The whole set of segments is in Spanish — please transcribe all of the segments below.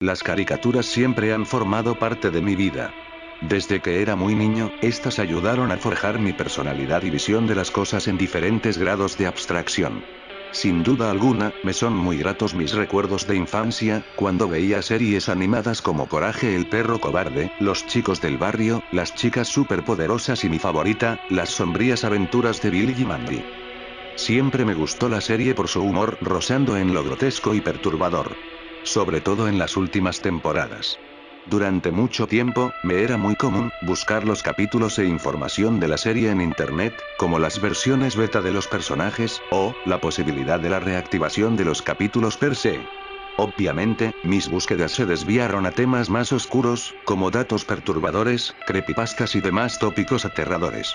Las caricaturas siempre han formado parte de mi vida. Desde que era muy niño, estas ayudaron a forjar mi personalidad y visión de las cosas en diferentes grados de abstracción. Sin duda alguna, me son muy gratos mis recuerdos de infancia, cuando veía series animadas como Coraje el perro cobarde, Los chicos del barrio, Las chicas superpoderosas y mi favorita, Las sombrías aventuras de Billy y Mandy. Siempre me gustó la serie por su humor rozando en lo grotesco y perturbador. Sobre todo en las últimas temporadas. Durante mucho tiempo, me era muy común buscar los capítulos e información de la serie en internet, como las versiones beta de los personajes, o la posibilidad de la reactivación de los capítulos per se. Obviamente, mis búsquedas se desviaron a temas más oscuros, como datos perturbadores, creepypastas y demás tópicos aterradores.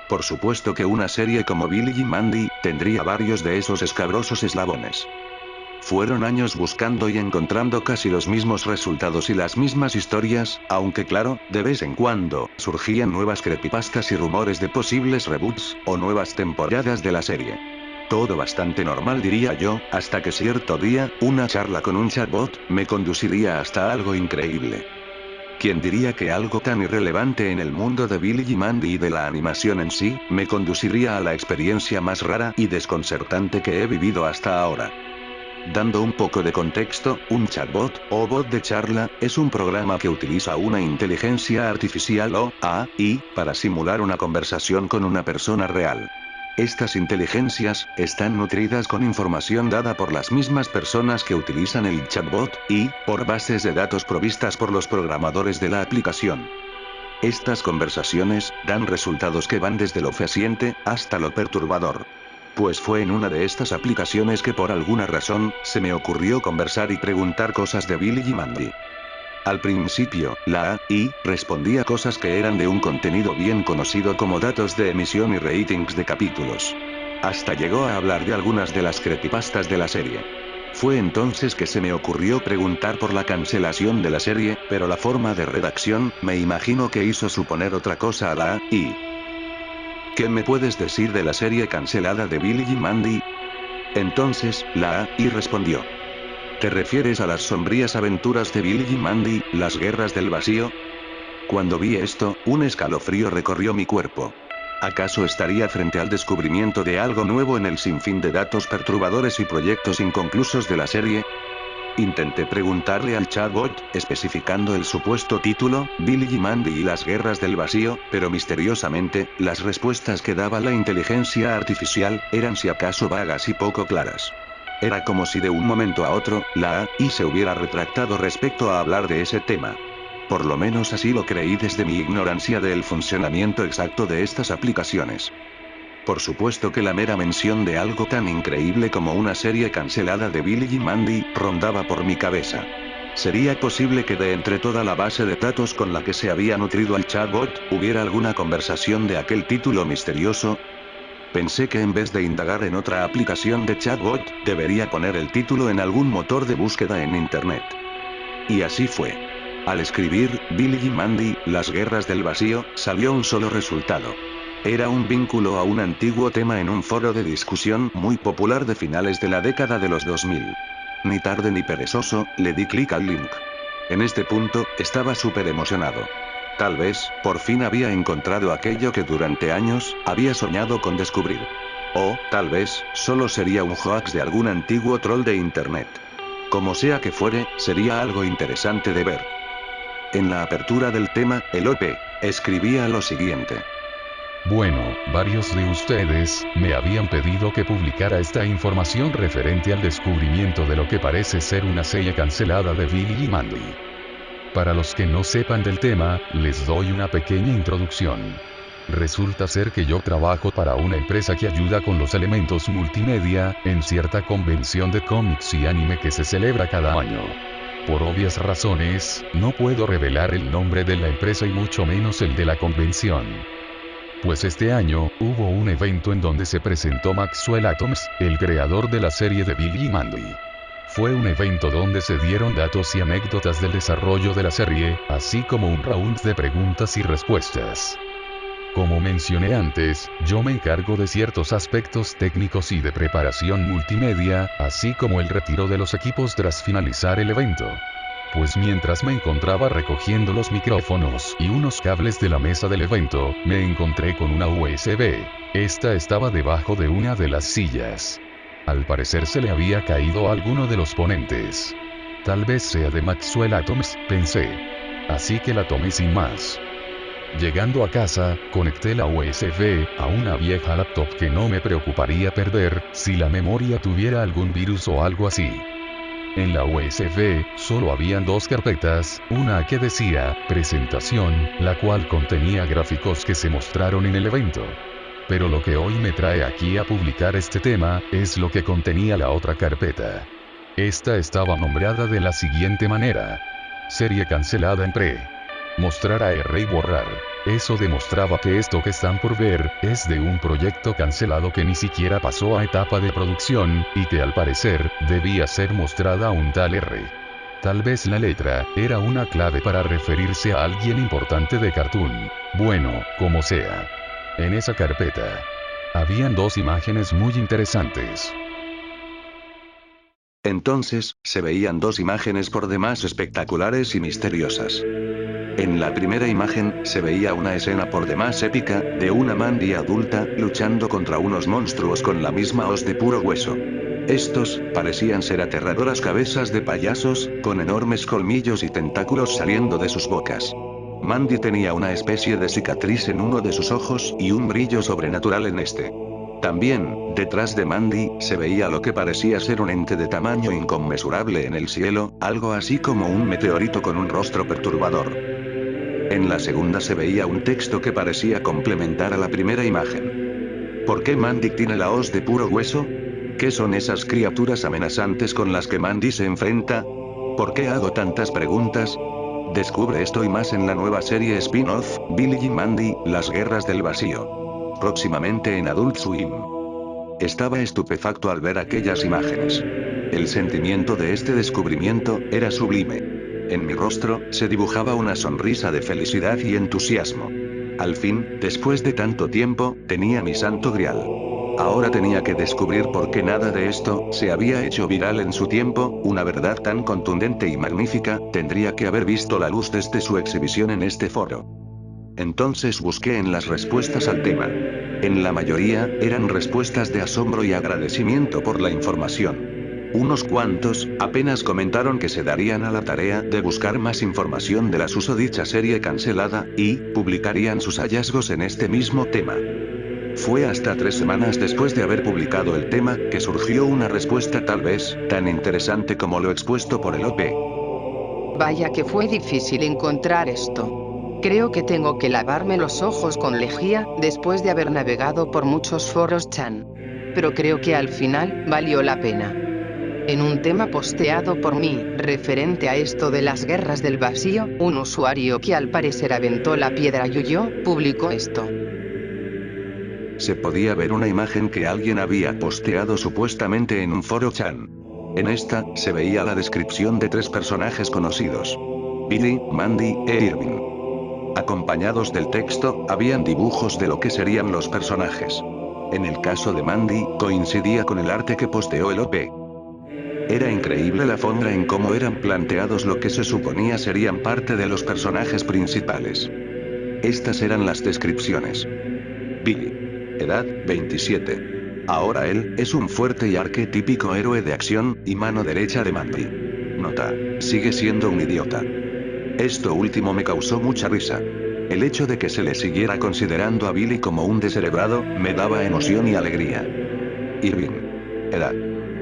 Por supuesto que una serie como Billy y Mandy tendría varios de esos escabrosos eslabones. Fueron años buscando y encontrando casi los mismos resultados y las mismas historias, aunque claro, de vez en cuando, surgían nuevas creepypastas y rumores de posibles reboots, o nuevas temporadas de la serie. Todo bastante normal diría yo, hasta que cierto día, una charla con un chatbot, me conduciría hasta algo increíble. ¿Quién diría que algo tan irrelevante en el mundo de Billy y Mandy y de la animación en sí, me conduciría a la experiencia más rara y desconcertante que he vivido hasta ahora? Dando un poco de contexto, un chatbot, o bot de charla, es un programa que utiliza una inteligencia artificial o AI, para simular una conversación con una persona real. Estas inteligencias están nutridas con información dada por las mismas personas que utilizan el chatbot, y por bases de datos provistas por los programadores de la aplicación. Estas conversaciones dan resultados que van desde lo fehaciente hasta lo perturbador. Pues fue en una de estas aplicaciones que por alguna razón, se me ocurrió conversar y preguntar cosas de Billy y Mandy. Al principio, la AI respondía cosas que eran de un contenido bien conocido como datos de emisión y ratings de capítulos. Hasta llegó a hablar de algunas de las creepypastas de la serie. Fue entonces que se me ocurrió preguntar por la cancelación de la serie, pero la forma de redacción, me imagino que hizo suponer otra cosa a la AI. ¿Qué me puedes decir de la serie cancelada de Billy y Mandy? Entonces, la AI respondió. ¿Te refieres a las sombrías aventuras de Billy y Mandy, las guerras del vacío? Cuando vi esto, un escalofrío recorrió mi cuerpo. ¿Acaso estaría frente al descubrimiento de algo nuevo en el sinfín de datos perturbadores y proyectos inconclusos de la serie? Intenté preguntarle al chatbot, especificando el supuesto título, Billy y Mandy y las guerras del vacío, pero misteriosamente, las respuestas que daba la inteligencia artificial, eran si acaso vagas y poco claras. Era como si de un momento a otro, la AI se hubiera retractado respecto a hablar de ese tema. Por lo menos así lo creí desde mi ignorancia del funcionamiento exacto de estas aplicaciones. Por supuesto que la mera mención de algo tan increíble como una serie cancelada de Billy y Mandy, rondaba por mi cabeza. ¿Sería posible que de entre toda la base de datos con la que se había nutrido el chatbot, hubiera alguna conversación de aquel título misterioso? Pensé que en vez de indagar en otra aplicación de chatbot, debería poner el título en algún motor de búsqueda en internet. Y así fue. Al escribir, Billy y Mandy, las guerras del vacío, salió un solo resultado. Era un vínculo a un antiguo tema en un foro de discusión muy popular de finales de la década de los 2000. Ni tarde ni perezoso, le di clic al link. En este punto, estaba súper emocionado. Tal vez, por fin había encontrado aquello que durante años, había soñado con descubrir. O, tal vez, solo sería un hoax de algún antiguo troll de internet. Como sea que fuere, sería algo interesante de ver. En la apertura del tema, el OP escribía lo siguiente. Bueno, varios de ustedes me habían pedido que publicara esta información referente al descubrimiento de lo que parece ser una serie cancelada de Billy y Mandy. Para los que no sepan del tema, les doy una pequeña introducción. Resulta ser que yo trabajo para una empresa que ayuda con los elementos multimedia, en cierta convención de cómics y anime que se celebra cada año. Por obvias razones, no puedo revelar el nombre de la empresa y mucho menos el de la convención. Pues este año, hubo un evento en donde se presentó Maxwell Atoms, el creador de la serie de Billy y Mandy. Fue un evento donde se dieron datos y anécdotas del desarrollo de la serie, así como un round de preguntas y respuestas. Como mencioné antes, yo me encargo de ciertos aspectos técnicos y de preparación multimedia, así como el retiro de los equipos tras finalizar el evento. Pues mientras me encontraba recogiendo los micrófonos y unos cables de la mesa del evento, me encontré con una USB. Esta estaba debajo de una de las sillas. Al parecer se le había caído a alguno de los ponentes. Tal vez sea de Maxwell Atoms, pensé. Así que la tomé sin más. Llegando a casa, conecté la USB a una vieja laptop que no me preocuparía perder si la memoria tuviera algún virus o algo así. En la USB, solo habían dos carpetas, una que decía, presentación, la cual contenía gráficos que se mostraron en el evento. Pero lo que hoy me trae aquí a publicar este tema, es lo que contenía la otra carpeta. Esta estaba nombrada de la siguiente manera. Serie cancelada en pre. Mostrar a R y borrar. Eso demostraba que esto que están por ver, es de un proyecto cancelado que ni siquiera pasó a etapa de producción, y que al parecer, debía ser mostrada a un tal R. Tal vez la letra, era una clave para referirse a alguien importante de Cartoon. Bueno, como sea. En esa carpeta, habían dos imágenes muy interesantes. Entonces, se veían dos imágenes por demás espectaculares y misteriosas. En la primera imagen, se veía una escena por demás épica, de una Mandy adulta, luchando contra unos monstruos con la misma hoz de puro hueso. Estos, parecían ser aterradoras cabezas de payasos, con enormes colmillos y tentáculos saliendo de sus bocas. Mandy tenía una especie de cicatriz en uno de sus ojos y un brillo sobrenatural en este. También, detrás de Mandy, se veía lo que parecía ser un ente de tamaño inconmensurable en el cielo, algo así como un meteorito con un rostro perturbador. En la segunda se veía un texto que parecía complementar a la primera imagen. ¿Por qué Mandy tiene la hoz de puro hueso? ¿Qué son esas criaturas amenazantes con las que Mandy se enfrenta? ¿Por qué hago tantas preguntas? Descubre esto y más en la nueva serie spin-off, Billy y Mandy, Las Guerras del Vacío. Próximamente en Adult Swim. Estaba estupefacto al ver aquellas imágenes. El sentimiento de este descubrimiento, era sublime. En mi rostro, se dibujaba una sonrisa de felicidad y entusiasmo. Al fin, después de tanto tiempo, tenía mi santo grial. Ahora tenía que descubrir por qué nada de esto, se había hecho viral en su tiempo, una verdad tan contundente y magnífica, tendría que haber visto la luz desde su exhibición en este foro. Entonces busqué en las respuestas al tema. En la mayoría, eran respuestas de asombro y agradecimiento por la información. Unos cuantos, apenas comentaron que se darían a la tarea de buscar más información de la susodicha serie cancelada, y, publicarían sus hallazgos en este mismo tema. Fue hasta 3 semanas después de haber publicado el tema, que surgió una respuesta tal vez, tan interesante como lo expuesto por el OP. Vaya que fue difícil encontrar esto. Creo que tengo que lavarme los ojos con lejía, después de haber navegado por muchos foros Chan. Pero creo que al final, valió la pena. En un tema posteado por mí, referente a esto de las guerras del vacío, un usuario que al parecer aventó la piedra Yuyo, publicó esto. Se podía ver una imagen que alguien había posteado supuestamente en un foro Chan. En esta, se veía la descripción de 3 personajes conocidos. Billy, Mandy, e Irving. Acompañados del texto, habían dibujos de lo que serían los personajes. En el caso de Mandy, coincidía con el arte que posteó el OP. Era increíble la forma en cómo eran planteados lo que se suponía serían parte de los personajes principales. Estas eran las descripciones. Billy. Edad, 27. Ahora él, es un fuerte y arquetípico héroe de acción, y mano derecha de Mandy. Nota. Sigue siendo un idiota. Esto último me causó mucha risa. El hecho de que se le siguiera considerando a Billy como un descerebrado, me daba emoción y alegría. Irving. Edad.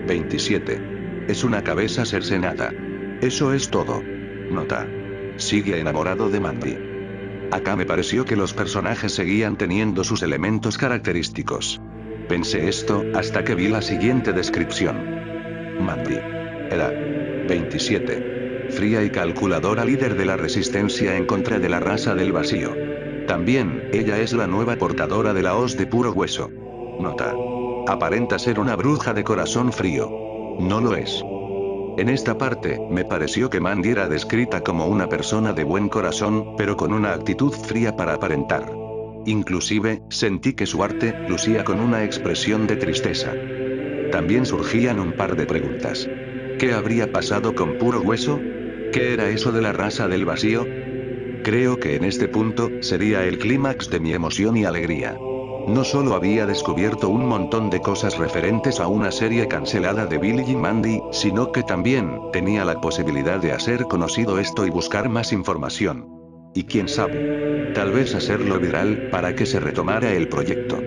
27. Es una cabeza cercenada. Eso es todo. Nota. Sigue enamorado de Mandy. Acá me pareció que los personajes seguían teniendo sus elementos característicos. Pensé esto, hasta que vi la siguiente descripción. Mandy. Edad. 27. Fría y calculadora líder de la resistencia en contra de la raza del vacío. También, ella es la nueva portadora de la hoz de puro hueso. Nota. Aparenta ser una bruja de corazón frío. No lo es. En esta parte, me pareció que Mandy era descrita como una persona de buen corazón, pero con una actitud fría para aparentar. Inclusive, sentí que su arte, lucía con una expresión de tristeza. También surgían un par de preguntas. ¿Qué habría pasado con Puro Hueso? ¿Qué era eso de la raza del vacío? Creo que en este punto, sería el clímax de mi emoción y alegría. No solo había descubierto un montón de cosas referentes a una serie cancelada de Billy y Mandy, sino que también, tenía la posibilidad de hacer conocido esto y buscar más información. Y quién sabe, tal vez hacerlo viral, para que se retomara el proyecto.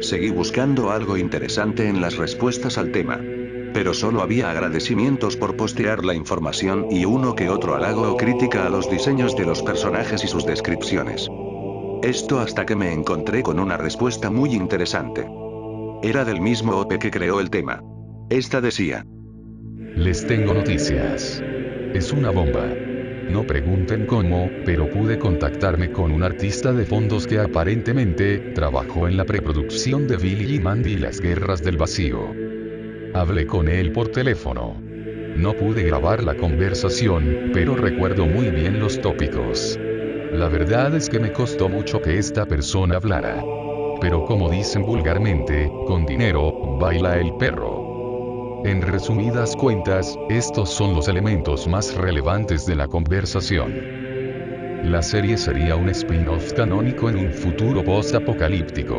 Seguí buscando algo interesante en las respuestas al tema. Pero solo había agradecimientos por postear la información y uno que otro halago o crítica a los diseños de los personajes y sus descripciones. Esto hasta que me encontré con una respuesta muy interesante. Era del mismo OP que creó el tema. Esta decía: Les tengo noticias. Es una bomba. No pregunten cómo, pero pude contactarme con un artista de fondos que aparentemente trabajó en la preproducción de Billy y Mandy y las Guerras del Vacío. Hablé con él por teléfono. No pude grabar la conversación, pero recuerdo muy bien los tópicos. La verdad es que me costó mucho que esta persona hablara. Pero como dicen vulgarmente, con dinero, baila el perro. En resumidas cuentas, estos son los elementos más relevantes de la conversación. La serie sería un spin-off canónico en un futuro post-apocalíptico.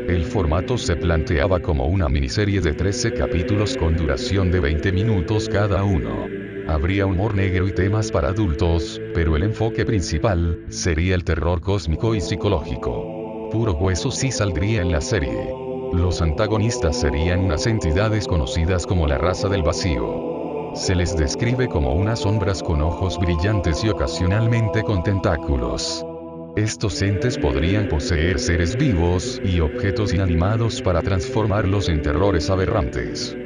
El formato se planteaba como una miniserie de 13 capítulos con duración de 20 minutos cada uno. Habría humor negro y temas para adultos, pero el enfoque principal sería el terror cósmico y psicológico. Puro hueso sí saldría en la serie. Los antagonistas serían unas entidades conocidas como la raza del vacío. Se les describe como unas sombras con ojos brillantes y ocasionalmente con tentáculos. Estos entes podrían poseer seres vivos y objetos inanimados para transformarlos en terrores aberrantes.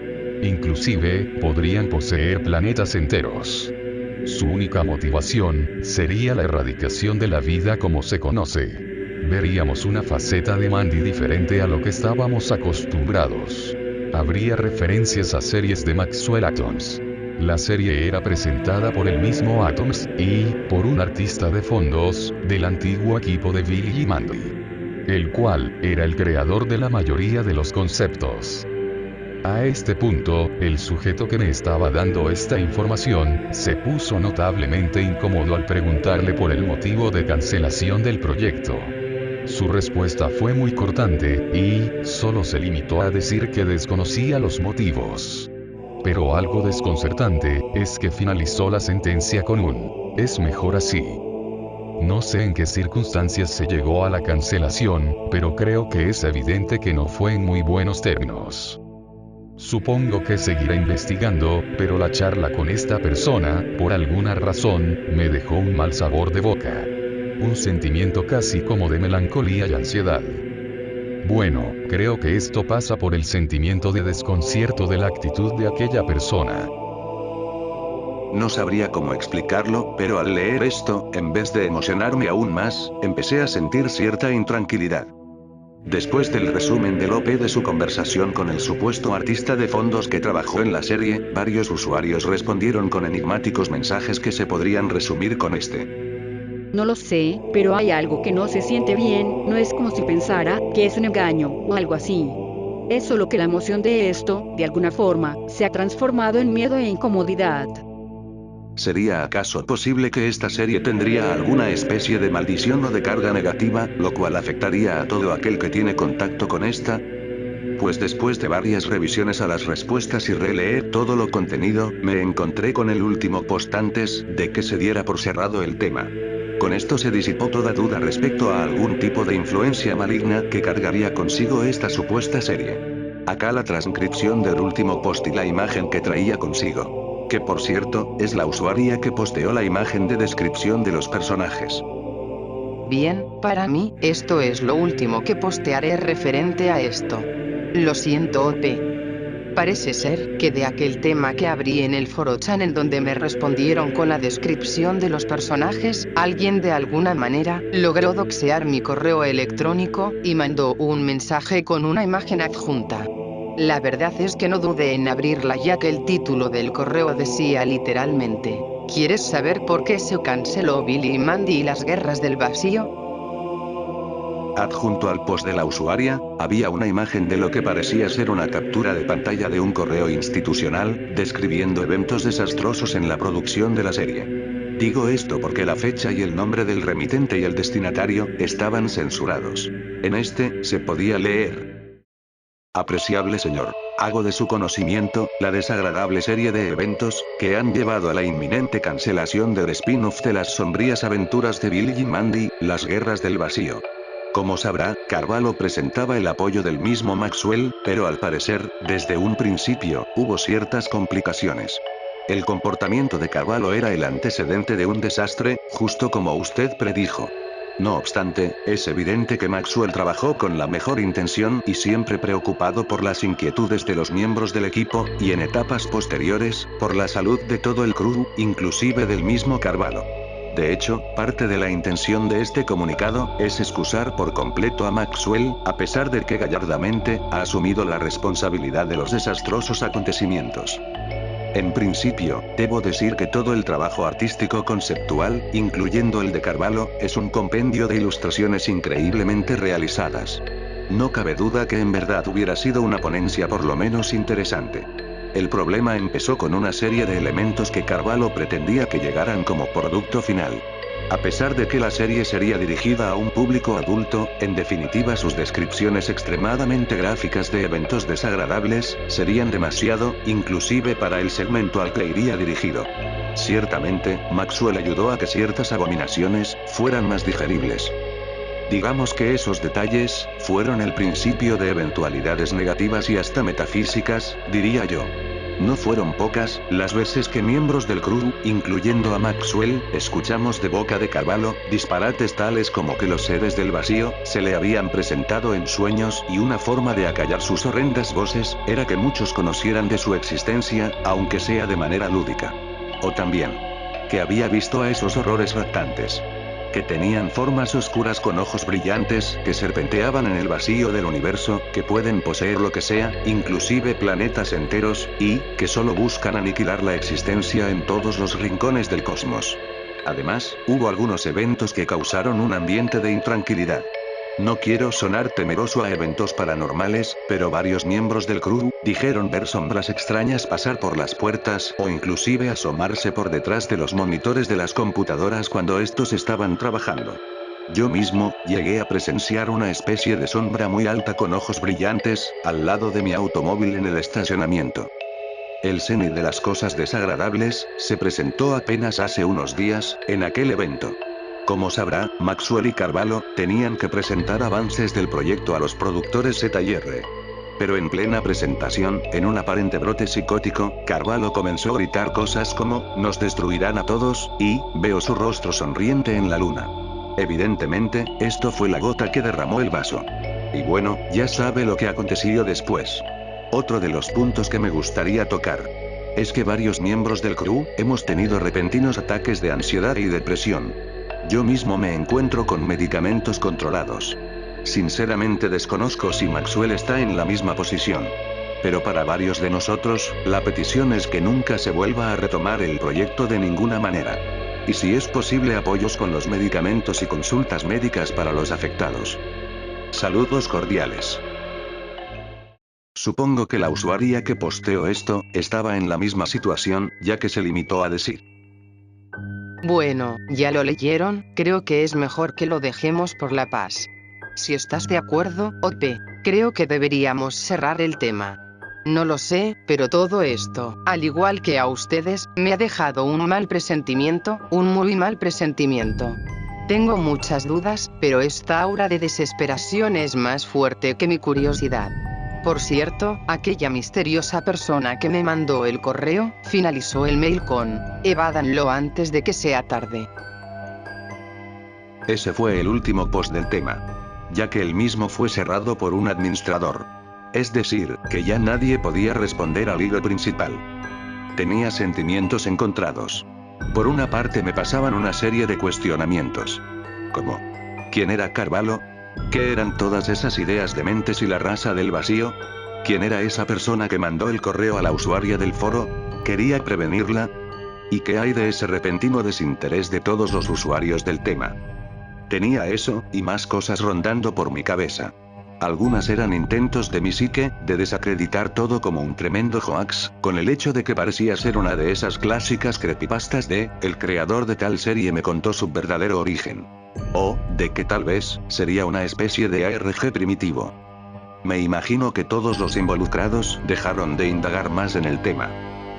Inclusive, podrían poseer planetas enteros. Su única motivación sería la erradicación de la vida como se conoce. Veríamos una faceta de Mandy diferente a lo que estábamos acostumbrados. Habría referencias a series de Maxwell Atoms. La serie era presentada por el mismo Atoms, y por un artista de fondos, del antiguo equipo de Billy y Mandy, el cual era el creador de la mayoría de los conceptos. A este punto, el sujeto que me estaba dando esta información, se puso notablemente incómodo al preguntarle por el motivo de cancelación del proyecto. Su respuesta fue muy cortante, y solo se limitó a decir que desconocía los motivos. Pero algo desconcertante, es que finalizó la sentencia con un: es mejor así. No sé en qué circunstancias se llegó a la cancelación, pero creo que es evidente que no fue en muy buenos términos. Supongo que seguiré investigando, pero la charla con esta persona, por alguna razón, me dejó un mal sabor de boca. Un sentimiento casi como de melancolía y ansiedad. Bueno, creo que esto pasa por el sentimiento de desconcierto de la actitud de aquella persona. No sabría cómo explicarlo, pero al leer esto, en vez de emocionarme aún más, empecé a sentir cierta intranquilidad. Después del resumen del OP de su conversación con el supuesto artista de fondos que trabajó en la serie, varios usuarios respondieron con enigmáticos mensajes que se podrían resumir con este: No lo sé, pero hay algo que no se siente bien, no es como si pensara que es un engaño, o algo así. Es solo que la emoción de esto, de alguna forma, se ha transformado en miedo e incomodidad. ¿Sería acaso posible que esta serie tendría alguna especie de maldición o de carga negativa, lo cual afectaría a todo aquel que tiene contacto con esta? Pues después de varias revisiones a las respuestas y releer todo lo contenido, me encontré con el último post antes de que se diera por cerrado el tema. Con esto se disipó toda duda respecto a algún tipo de influencia maligna que cargaría consigo esta supuesta serie. Acá la transcripción del último post y la imagen que traía consigo. Que por cierto, es la usuaria que posteó la imagen de descripción de los personajes. Bien, para mí, esto es lo último que postearé referente a esto. Lo siento OP. Parece ser que de aquel tema que abrí en el foro channel donde me respondieron con la descripción de los personajes, alguien de alguna manera logró doxear mi correo electrónico y mandó un mensaje con una imagen adjunta. La verdad es que no dudé en abrirla ya que el título del correo decía literalmente: ¿quieres saber por qué se canceló Billy y Mandy y las Guerras del Vacío? Adjunto al post de la usuaria, había una imagen de lo que parecía ser una captura de pantalla de un correo institucional, describiendo eventos desastrosos en la producción de la serie. Digo esto porque la fecha y el nombre del remitente y el destinatario estaban censurados. En este, se podía leer: apreciable señor, hago de su conocimiento la desagradable serie de eventos que han llevado a la inminente cancelación del spin-off de las sombrías aventuras de Billy y Mandy, las guerras del vacío. Como sabrá, Carvalho presentaba el apoyo del mismo Maxwell, pero al parecer, desde un principio, hubo ciertas complicaciones. El comportamiento de Carvalho era el antecedente de un desastre, justo como usted predijo. No obstante, es evidente que Maxwell trabajó con la mejor intención y siempre preocupado por las inquietudes de los miembros del equipo, y en etapas posteriores, por la salud de todo el crew, inclusive del mismo Carvalho. De hecho, parte de la intención de este comunicado es excusar por completo a Maxwell, a pesar de que gallardamente ha asumido la responsabilidad de los desastrosos acontecimientos. En principio, debo decir que todo el trabajo artístico conceptual, incluyendo el de Carvalho, es un compendio de ilustraciones increíblemente realizadas. No cabe duda que en verdad hubiera sido una ponencia por lo menos interesante. El problema empezó con una serie de elementos que Carvalho pretendía que llegaran como producto final. A pesar de que la serie sería dirigida a un público adulto, en definitiva sus descripciones extremadamente gráficas de eventos desagradables, serían demasiado, inclusive para el segmento al que iría dirigido. Ciertamente, Maxwell ayudó a que ciertas abominaciones fueran más digeribles. Digamos que esos detalles fueron el principio de eventualidades negativas y hasta metafísicas, diría yo. No fueron pocas las veces que miembros del crew, incluyendo a Maxwell, escuchamos de boca de Carvalho disparates tales como que los seres del vacío se le habían presentado en sueños y una forma de acallar sus horrendas voces era que muchos conocieran de su existencia, aunque sea de manera lúdica. O también que había visto a esos horrores raptantes, que tenían formas oscuras con ojos brillantes, que serpenteaban en el vacío del universo, que pueden poseer lo que sea, inclusive planetas enteros, y que solo buscan aniquilar la existencia en todos los rincones del cosmos. Además, hubo algunos eventos que causaron un ambiente de intranquilidad. No quiero sonar temeroso a eventos paranormales, pero varios miembros del crew dijeron ver sombras extrañas pasar por las puertas o inclusive asomarse por detrás de los monitores de las computadoras cuando estos estaban trabajando. Yo mismo llegué a presenciar una especie de sombra muy alta con ojos brillantes al lado de mi automóvil en el estacionamiento. El cenit de las cosas desagradables se presentó apenas hace unos días en aquel evento. Como sabrá, Maxwell y Carvalho tenían que presentar avances del proyecto a los productores Z&R. Pero en plena presentación, en un aparente brote psicótico, Carvalho comenzó a gritar cosas como, nos destruirán a todos, y, veo su rostro sonriente en la luna. Evidentemente, esto fue la gota que derramó el vaso. Y bueno, ya sabe lo que aconteció después. Otro de los puntos que me gustaría tocar es que varios miembros del crew hemos tenido repentinos ataques de ansiedad y depresión. Yo mismo me encuentro con medicamentos controlados. Sinceramente desconozco si Maxwell está en la misma posición. Pero para varios de nosotros, la petición es que nunca se vuelva a retomar el proyecto de ninguna manera. Y si es posible apoyos con los medicamentos y consultas médicas para los afectados. Saludos cordiales. Supongo que la usuaria que posteó esto estaba en la misma situación, ya que se limitó a decir: Bueno, ya lo leyeron, creo que es mejor que lo dejemos por la paz. Si estás de acuerdo, OP, creo que deberíamos cerrar el tema. No lo sé, pero todo esto, al igual que a ustedes, me ha dejado un mal presentimiento, un muy mal presentimiento. Tengo muchas dudas, pero esta aura de desesperación es más fuerte que mi curiosidad. Por cierto, aquella misteriosa persona que me mandó el correo, finalizó el mail con, evádanlo antes de que sea tarde. Ese fue el último post del tema, ya que el mismo fue cerrado por un administrador. Es decir, que ya nadie podía responder al hilo principal. Tenía sentimientos encontrados. Por una parte me pasaban una serie de cuestionamientos. Como, ¿quién era Carvalho? ¿Qué eran todas esas ideas dementes y la raza del vacío? ¿Quién era esa persona que mandó el correo a la usuaria del foro? ¿Quería prevenirla? ¿Y qué hay de ese repentino desinterés de todos los usuarios del tema? Tenía eso, y más cosas rondando por mi cabeza. Algunas eran intentos de mi psique, de desacreditar todo como un tremendo hoax, con el hecho de que parecía ser una de esas clásicas creepypastas de, el creador de tal serie me contó su verdadero origen. O, de que tal vez, sería una especie de ARG primitivo. Me imagino que todos los involucrados dejaron de indagar más en el tema.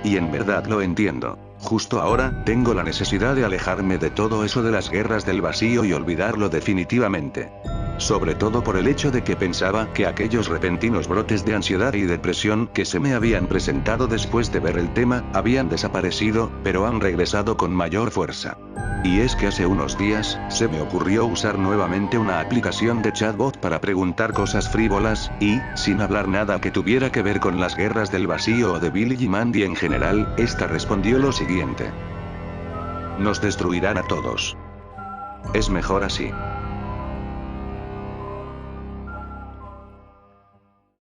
Y en verdad lo entiendo. Justo ahora, tengo la necesidad de alejarme de todo eso de las guerras del vacío y olvidarlo definitivamente. Sobre todo por el hecho de que pensaba que aquellos repentinos brotes de ansiedad y depresión que se me habían presentado después de ver el tema, habían desaparecido, pero han regresado con mayor fuerza. Y es que hace unos días, se me ocurrió usar nuevamente una aplicación de chatbot para preguntar cosas frívolas, y, sin hablar nada que tuviera que ver con las guerras del vacío o de Billy y Mandy en general, esta respondió lo siguiente. Nos destruirán a todos. Es mejor así.